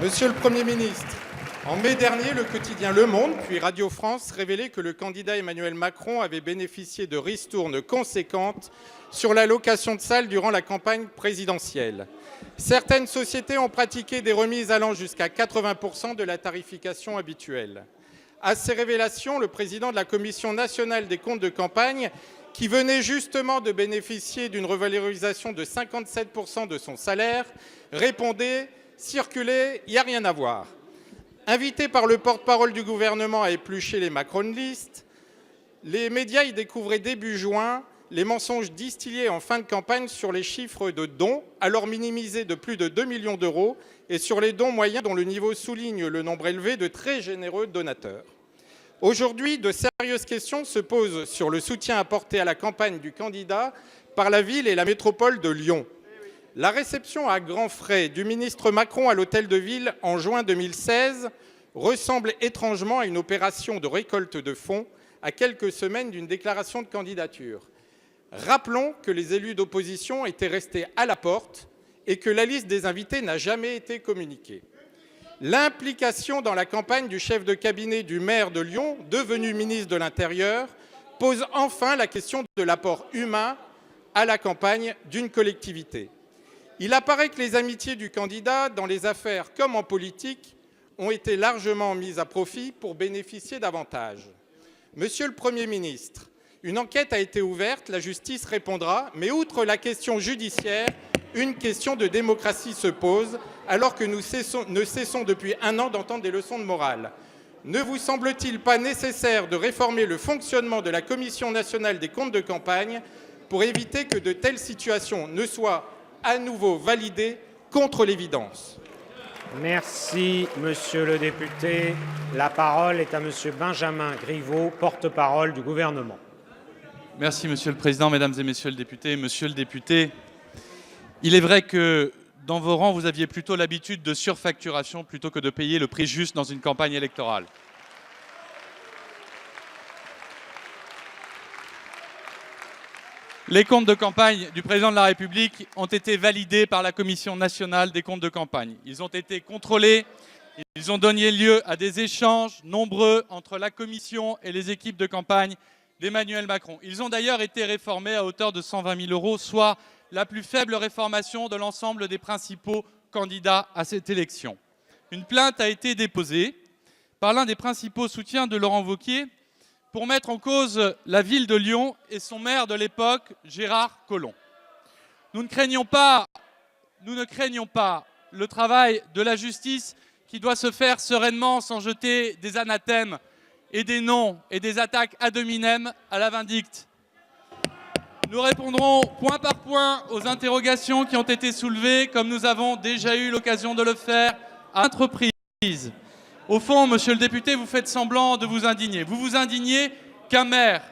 Monsieur le Premier ministre, en mai dernier, le quotidien Le Monde, puis Radio France, révélait que le candidat Emmanuel Macron avait bénéficié de ristournes conséquentes sur la location de salles durant la campagne présidentielle. Certaines sociétés ont pratiqué des remises allant jusqu'à 80% de la tarification habituelle. À ces révélations, le président de la Commission nationale des comptes de campagne, qui venait justement de bénéficier d'une revalorisation de 57% de son salaire, répondait « Circulez, il n'y a rien à voir ». Invité par le porte-parole du gouvernement à éplucher les macronistes, les médias y découvraient début juin les mensonges distillés en fin de campagne sur les chiffres de dons, alors minimisés de plus de 2 millions d'euros, et sur les dons moyens dont le niveau souligne le nombre élevé de très généreux donateurs. Aujourd'hui, de sérieuses questions se posent sur le soutien apporté à la campagne du candidat par la ville et la métropole de Lyon. La réception à grands frais du ministre Macron à l'hôtel de ville en juin 2016 ressemble étrangement à une opération de récolte de fonds à quelques semaines d'une déclaration de candidature. Rappelons que les élus d'opposition étaient restés à la porte et que la liste des invités n'a jamais été communiquée. L'implication dans la campagne du chef de cabinet du maire de Lyon, devenu ministre de l'Intérieur, pose enfin la question de l'apport humain à la campagne d'une collectivité. Il apparaît que les amitiés du candidat, dans les affaires comme en politique, ont été largement mises à profit pour bénéficier d'avantages. Monsieur le Premier ministre, une enquête a été ouverte, la justice répondra, mais outre la question judiciaire, une question de démocratie se pose, alors que nous ne cessons depuis un an d'entendre des leçons de morale. Ne vous semble-t-il pas nécessaire de réformer le fonctionnement de la Commission nationale des comptes de campagne pour éviter que de telles situations ne soient à nouveau validées contre l'évidence? Merci, monsieur le député. La parole est à monsieur Benjamin Griveaux, porte-parole du gouvernement. Merci, Monsieur le Président, Mesdames et Messieurs les députés. Monsieur le député, il est vrai que dans vos rangs, vous aviez plutôt l'habitude de surfacturation plutôt que de payer le prix juste dans une campagne électorale. Les comptes de campagne du Président de la République ont été validés par la Commission nationale des comptes de campagne. Ils ont été contrôlés, ils ont donné lieu à des échanges nombreux entre la Commission et les équipes de campagne d'Emmanuel Macron. Ils ont d'ailleurs été réformés à hauteur de 120 000 €, soit la plus faible réformation de l'ensemble des principaux candidats à cette élection. Une plainte a été déposée par l'un des principaux soutiens de Laurent Wauquiez pour mettre en cause la ville de Lyon et son maire de l'époque, Gérard Collomb. Nous ne craignons pas le travail de la justice qui doit se faire sereinement sans jeter des anathèmes et des noms et des attaques ad hominem à la vindicte. Nous répondrons point par point aux interrogations qui ont été soulevées, comme nous avons déjà eu l'occasion de le faire à maintes reprises. Au fond, monsieur le député, vous faites semblant de vous indigner. Vous vous indignez qu'un maire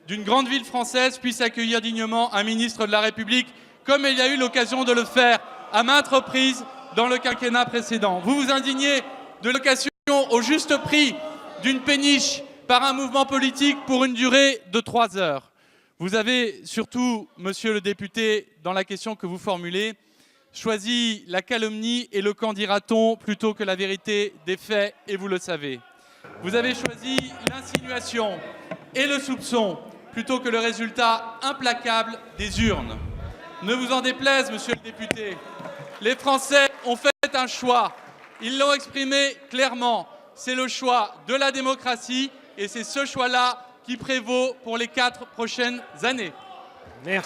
d'une grande ville française puisse accueillir dignement un ministre de la République, comme il y a eu l'occasion de le faire à maintes reprises dans le quinquennat précédent. Vous vous indignez de l'occasion au juste prix d'une péniche par un mouvement politique pour une durée de 3 heures. Vous avez surtout, monsieur le député, dans la question que vous formulez, choisi la calomnie et le qu'en dira-t-on plutôt que la vérité des faits, et vous le savez. Vous avez choisi l'insinuation et le soupçon plutôt que le résultat implacable des urnes. Ne vous en déplaise, monsieur le député, les Français ont fait un choix. Ils l'ont exprimé clairement. C'est le choix de la démocratie et c'est ce choix-là qui prévaut pour les 4 prochaines années. Merci.